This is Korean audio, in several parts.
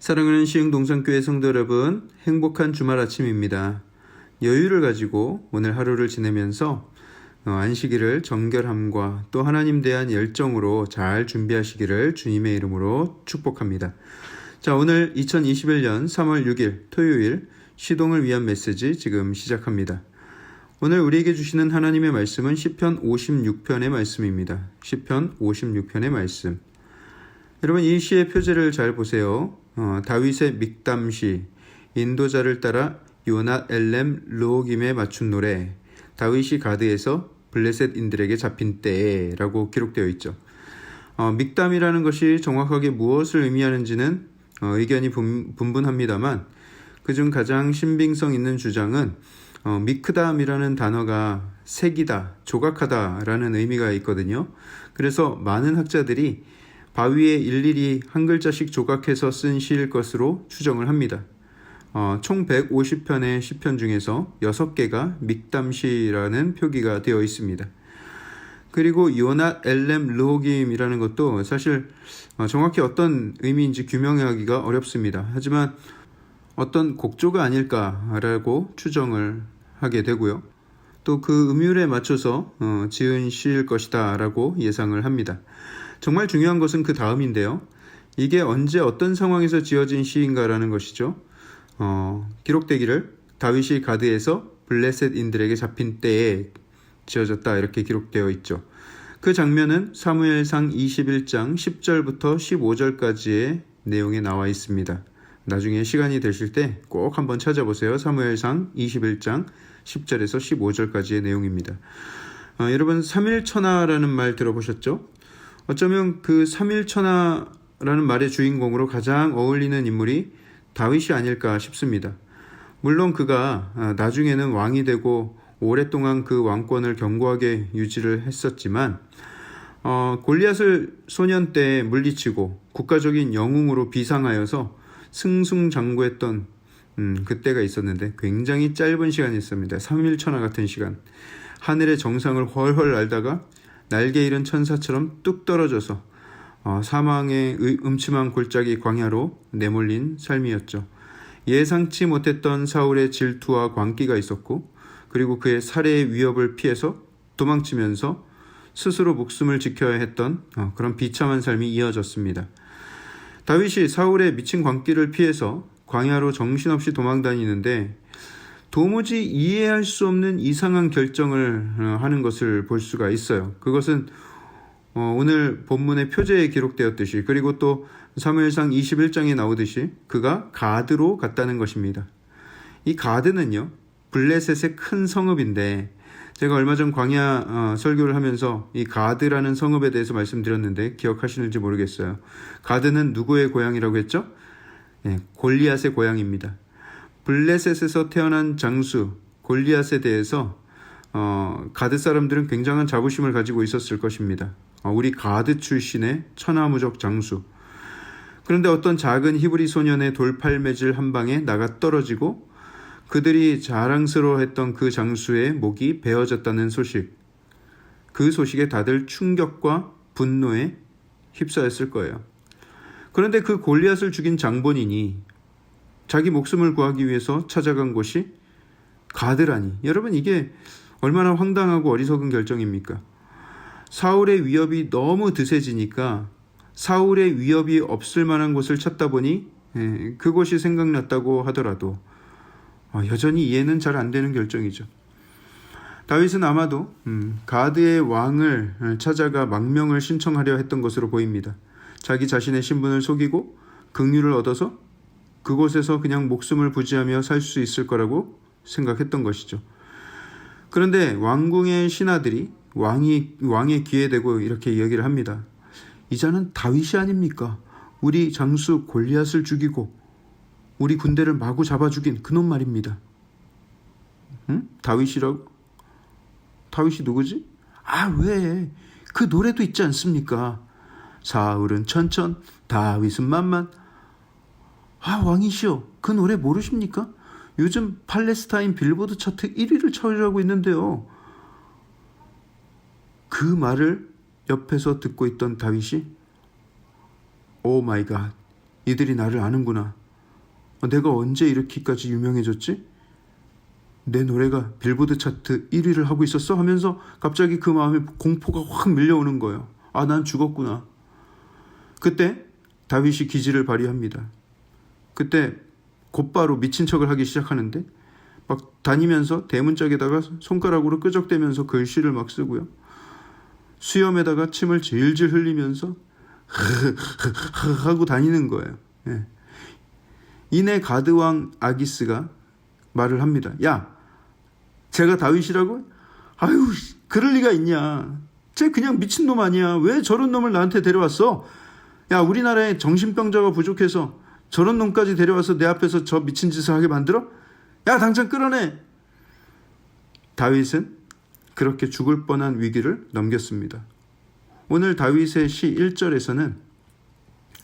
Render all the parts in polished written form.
사랑하는 시흥동산교회 성도 여러분, 행복한 주말 아침입니다. 여유를 가지고 오늘 하루를 지내면서 안식일을 정결함과 또 하나님 대한 열정으로 잘 준비하시기를 주님의 이름으로 축복합니다. 자, 오늘 2021년 3월 6일 토요일 시동을 위한 메시지 지금 시작합니다. 오늘 우리에게 주시는 하나님의 말씀은 시편 56편의 말씀입니다. 시편 56편의 말씀. 여러분, 이 시의 표제를 잘 보세요. 다윗의 믹담시, 인도자를 따라 요낫 엘렘 르호김에 맞춘 노래, 다윗이 가드에서 블레셋인들에게 잡힌 때라고 기록되어 있죠. 믹담이라는 것이 정확하게 무엇을 의미하는지는 의견이 분분합니다만 그중 가장 신빙성 있는 주장은 미크담이라는 단어가 색이다, 조각하다라는 의미가 있거든요. 그래서 많은 학자들이 바위에 일일이 한 글자씩 조각해서 쓴 시일 것으로 추정을 합니다. 총 150편의 시편 중에서 6개가 믹담시라는 표기가 되어 있습니다. 그리고 요낫 엘렘 르호김이라는 것도 사실 정확히 어떤 의미인지 규명하기가 어렵습니다. 하지만 어떤 곡조가 아닐까라고 추정을 하게 되고요. 또 그 음율에 맞춰서 지은 시일 것이다 라고 예상을 합니다. 정말 중요한 것은 그 다음인데요. 이게 언제 어떤 상황에서 지어진 시인가라는 것이죠. 기록되기를 다윗이 가드에서 블레셋인들에게 잡힌 때에 지어졌다 이렇게 기록되어 있죠. 그 장면은 사무엘상 21장 10절부터 15절까지의 내용에 나와 있습니다. 나중에 시간이 되실 때 꼭 한번 찾아보세요. 사무엘상 21장 10절에서 15절까지의 내용입니다. 여러분, 삼일천하라는 말 들어보셨죠? 어쩌면 그 삼일천하라는 말의 주인공으로 가장 어울리는 인물이 다윗이 아닐까 싶습니다. 물론 그가 나중에는 왕이 되고 오랫동안 그 왕권을 견고하게 유지를 했었지만 골리앗을 소년 때 물리치고 국가적인 영웅으로 비상하여서 승승장구했던 그때가 있었는데 굉장히 짧은 시간이었습니다. 3일천하 같은 시간. 하늘의 정상을 훨훨 날다가 날개 잃은 천사처럼 뚝 떨어져서 사망의 음침한 골짜기 광야로 내몰린 삶이었죠. 예상치 못했던 사울의 질투와 광기가 있었고, 그리고 그의 살해의 위협을 피해서 도망치면서 스스로 목숨을 지켜야 했던 그런 비참한 삶이 이어졌습니다. 다윗이 사울의 미친 광기를 피해서 광야로 정신없이 도망다니는데 도무지 이해할 수 없는 이상한 결정을 하는 것을 볼 수가 있어요. 그것은 오늘 본문의 표제에 기록되었듯이, 그리고 또 사무엘상 21장에 나오듯이 그가 가드로 갔다는 것입니다. 이 가드는요, 블레셋의 큰 성읍인데, 제가 얼마 전 광야 설교를 하면서 이 가드라는 성읍에 대해서 말씀드렸는데 기억하시는지 모르겠어요. 가드는 누구의 고향이라고 했죠? 네, 골리앗의 고향입니다. 블레셋에서 태어난 장수 골리앗에 대해서 가드 사람들은 굉장한 자부심을 가지고 있었을 것입니다. 우리 가드 출신의 천하무적 장수. 그런데 어떤 작은 히브리 소년의 돌팔매질 한 방에 나가 떨어지고 그들이 자랑스러워했던 그 장수의 목이 베어졌다는 소식. 그 소식에 다들 충격과 분노에 휩싸였을 거예요. 그런데 그 골리앗을 죽인 장본인이 자기 목숨을 구하기 위해서 찾아간 곳이 가드라니. 여러분, 이게 얼마나 황당하고 어리석은 결정입니까? 사울의 위협이 너무 드세지니까 사울의 위협이 없을 만한 곳을 찾다 보니 그곳이 생각났다고 하더라도 여전히 이해는 잘 안 되는 결정이죠. 다윗은 아마도 가드의 왕을 찾아가 망명을 신청하려 했던 것으로 보입니다. 자기 자신의 신분을 속이고 긍휼을 얻어서 그곳에서 그냥 목숨을 부지하며 살 수 있을 거라고 생각했던 것이죠. 그런데 왕궁의 신하들이 왕의 귀에 대고 이렇게 이야기를 합니다. 이자는 다윗이 아닙니까? 우리 장수 골리앗을 죽이고 우리 군대를 마구 잡아 죽인 그놈 말입니다. 다윗이라고? 다윗이 누구지? 왜? 그 노래도 있지 않습니까? 사울은 천천, 다윗은 만만. 왕이시여, 그 노래 모르십니까? 요즘 팔레스타인 빌보드 차트 1위를 차지하고 있는데요. 그 말을 옆에서 듣고 있던 다윗이 오 마이 갓, 이들이 나를 아는구나. 내가 언제 이렇게까지 유명해졌지? 내 노래가 빌보드 차트 1위를 하고 있었어? 하면서 갑자기 그 마음에 공포가 확 밀려오는 거예요. 아, 난 죽었구나. 그때 다윗이 기지를 발휘합니다. 그때 곧바로 미친 척을 하기 시작하는데 막 다니면서 대문짝에다가 손가락으로 끄적대면서 글씨를 막 쓰고요. 수염에다가 침을 질질 흘리면서 하고 다니는 거예요. 예. 이내 가드왕 아기스가 말을 합니다. 야, 제가 다윗이라고? 아유, 그럴 리가 있냐. 쟤 그냥 미친놈 아니야. 왜 저런 놈을 나한테 데려왔어? 야, 우리나라에 정신병자가 부족해서 저런 놈까지 데려와서 내 앞에서 저 미친 짓을 하게 만들어? 야, 당장 끌어내. 다윗은 그렇게 죽을 뻔한 위기를 넘겼습니다. 오늘 다윗의 시 1절에서는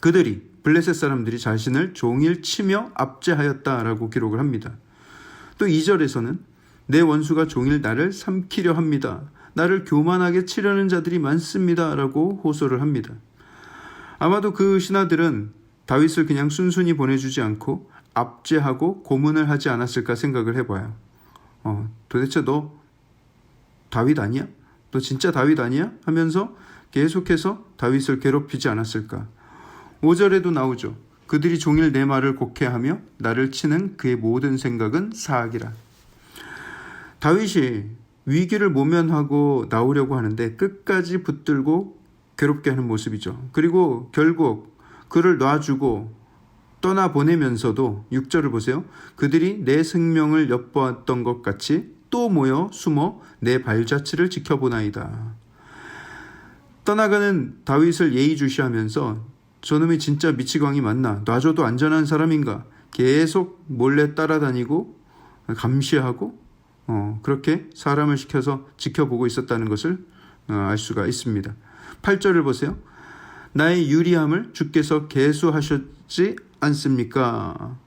그들이 블레셋 사람들이 자신을 종일 치며 압제하였다라고 기록을 합니다. 또 2절에서는 내 원수가 종일 나를 삼키려 합니다. 나를 교만하게 치려는 자들이 많습니다. 라고 호소를 합니다. 아마도 그 신하들은 다윗을 그냥 순순히 보내주지 않고 압제하고 고문을 하지 않았을까 생각을 해봐요. 도대체 너 다윗 아니야? 너 진짜 다윗 아니야? 하면서 계속해서 다윗을 괴롭히지 않았을까. 5절에도 나오죠. 그들이 종일 내 말을 곡해하며 나를 치는 그의 모든 생각은 사악이라. 다윗이 위기를 모면하고 나오려고 하는데 끝까지 붙들고 괴롭게 하는 모습이죠. 그리고 결국 그를 놔주고 떠나보내면서도 6절을 보세요. 그들이 내 생명을 엿보았던 것 같이 또 모여 숨어 내 발자취를 지켜보나이다. 떠나가는 다윗을 예의주시하면서 저놈이 진짜 미치광이 맞나? 놔줘도 안전한 사람인가? 계속 몰래 따라다니고 감시하고 그렇게 사람을 시켜서 지켜보고 있었다는 것을 알 수가 있습니다. 8절을 보세요. 나의 유리함을 주께서 계수하셨지 않습니까?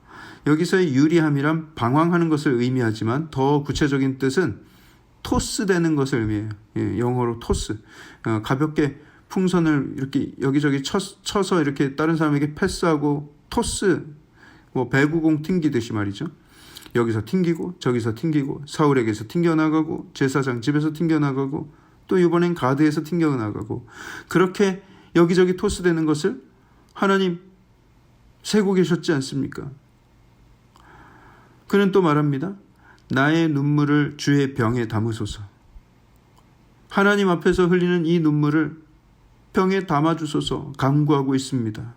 여기서의 유리함이란 방황하는 것을 의미하지만 더 구체적인 뜻은 토스되는 것을 의미해요. 예, 영어로 토스. 가볍게 풍선을 이렇게 여기저기 쳐서 이렇게 다른 사람에게 패스하고 토스, 뭐 배구공 튕기듯이 말이죠. 여기서 튕기고 저기서 튕기고 사울에게서 튕겨나가고 제사장 집에서 튕겨나가고 또 이번엔 가드에서 튕겨나가고 그렇게 여기저기 토스되는 것을 하나님 세고 계셨지 않습니까? 그는 또 말합니다. 나의 눈물을 주의 병에 담으소서. 하나님 앞에서 흘리는 이 눈물을 병에 담아주소서 간구하고 있습니다.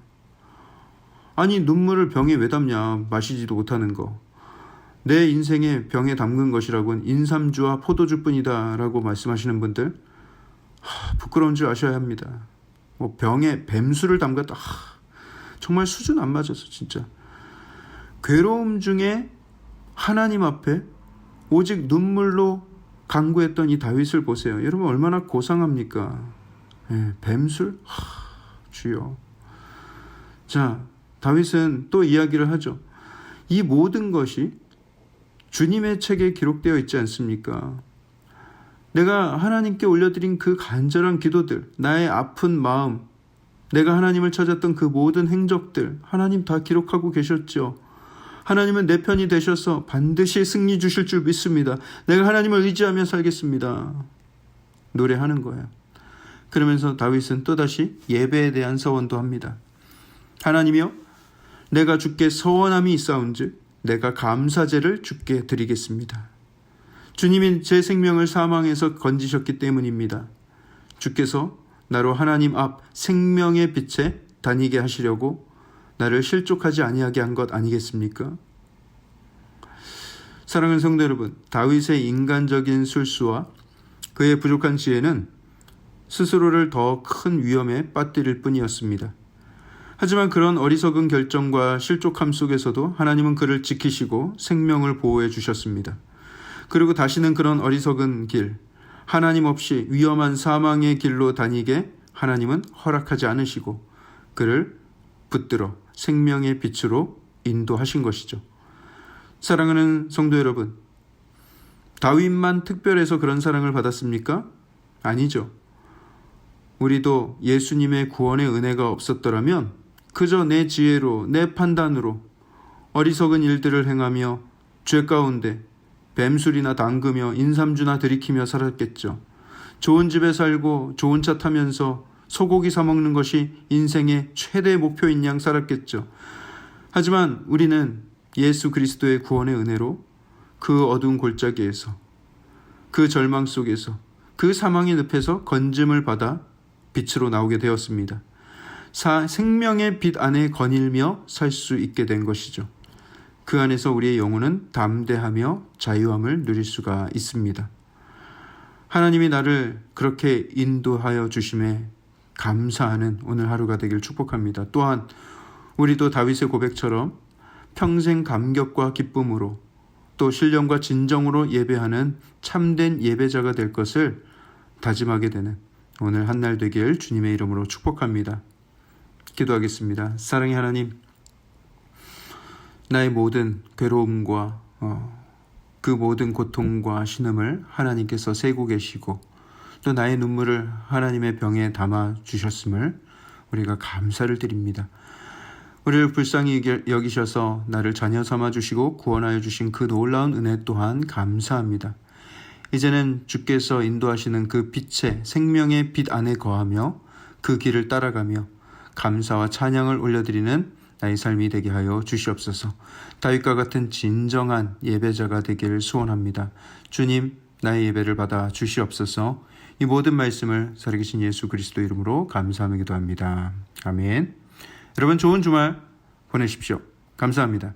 아니 눈물을 병에 왜 담냐. 마시지도 못하는 거. 내 인생에 병에 담근 것이라고는 인삼주와 포도주뿐이다 라고 말씀하시는 분들 부끄러운 줄 아셔야 합니다. 뭐 병에 뱀술을 담갔다. 정말 수준 안 맞아서 진짜. 괴로움 중에 하나님 앞에 오직 눈물로 간구했던 이 다윗을 보세요. 여러분 얼마나 고상합니까? 뱀술? 주여. 자, 다윗은 또 이야기를 하죠. 이 모든 것이 주님의 책에 기록되어 있지 않습니까? 내가 하나님께 올려드린 그 간절한 기도들, 나의 아픈 마음, 내가 하나님을 찾았던 그 모든 행적들 하나님 다 기록하고 계셨죠. 하나님은 내 편이 되셔서 반드시 승리 주실 줄 믿습니다. 내가 하나님을 의지하며 살겠습니다. 노래하는 거예요. 그러면서 다윗은 또다시 예배에 대한 서원도 합니다. 하나님이여, 내가 주께 서원함이 있사온즉 내가 감사제를 주께 드리겠습니다. 주님이 제 생명을 사망에서 건지셨기 때문입니다. 주께서 나로 하나님 앞 생명의 빛에 다니게 하시려고 나를 실족하지 아니하게 한 것 아니겠습니까? 사랑하는 성도 여러분, 다윗의 인간적인 술수와 그의 부족한 지혜는 스스로를 더 큰 위험에 빠뜨릴 뿐이었습니다. 하지만 그런 어리석은 결정과 실족함 속에서도 하나님은 그를 지키시고 생명을 보호해 주셨습니다. 그리고 다시는 그런 어리석은 길, 하나님 없이 위험한 사망의 길로 다니게 하나님은 허락하지 않으시고 그를 붙들어 생명의 빛으로 인도하신 것이죠. 사랑하는 성도 여러분, 다윗만 특별해서 그런 사랑을 받았습니까? 아니죠. 우리도 예수님의 구원의 은혜가 없었더라면 그저 내 지혜로, 내 판단으로 어리석은 일들을 행하며 죄 가운데 뱀술이나 담그며 인삼주나 들이키며 살았겠죠. 좋은 집에 살고 좋은 차 타면서 소고기 사 먹는 것이 인생의 최대 목표인 양 살았겠죠. 하지만 우리는 예수 그리스도의 구원의 은혜로 그 어두운 골짜기에서, 그 절망 속에서, 그 사망의 늪에서 건짐을 받아 빛으로 나오게 되었습니다. 생명의 빛 안에 거닐며 살 수 있게 된 것이죠. 그 안에서 우리의 영혼은 담대하며 자유함을 누릴 수가 있습니다. 하나님이 나를 그렇게 인도하여 주심에 감사하는 오늘 하루가 되길 축복합니다. 또한 우리도 다윗의 고백처럼 평생 감격과 기쁨으로 또 신령과 진정으로 예배하는 참된 예배자가 될 것을 다짐하게 되는 오늘 한날 되길 주님의 이름으로 축복합니다. 기도하겠습니다. 사랑의 하나님, 나의 모든 괴로움과 그 모든 고통과 신음을 하나님께서 세고 계시고 또 나의 눈물을 하나님의 병에 담아 주셨음을 우리가 감사를 드립니다. 우리를 불쌍히 여기셔서 나를 자녀 삼아 주시고 구원하여 주신 그 놀라운 은혜 또한 감사합니다. 이제는 주께서 인도하시는 그 빛의 생명의 빛 안에 거하며 그 길을 따라가며 감사와 찬양을 올려드리는 나의 삶이 되게 하여 주시옵소서. 다윗과 같은 진정한 예배자가 되기를 소원합니다. 주님, 나의 예배를 받아 주시옵소서. 이 모든 말씀을 살아계신 예수 그리스도 이름으로 감사하며 기도합니다. 아멘. 여러분 좋은 주말 보내십시오. 감사합니다.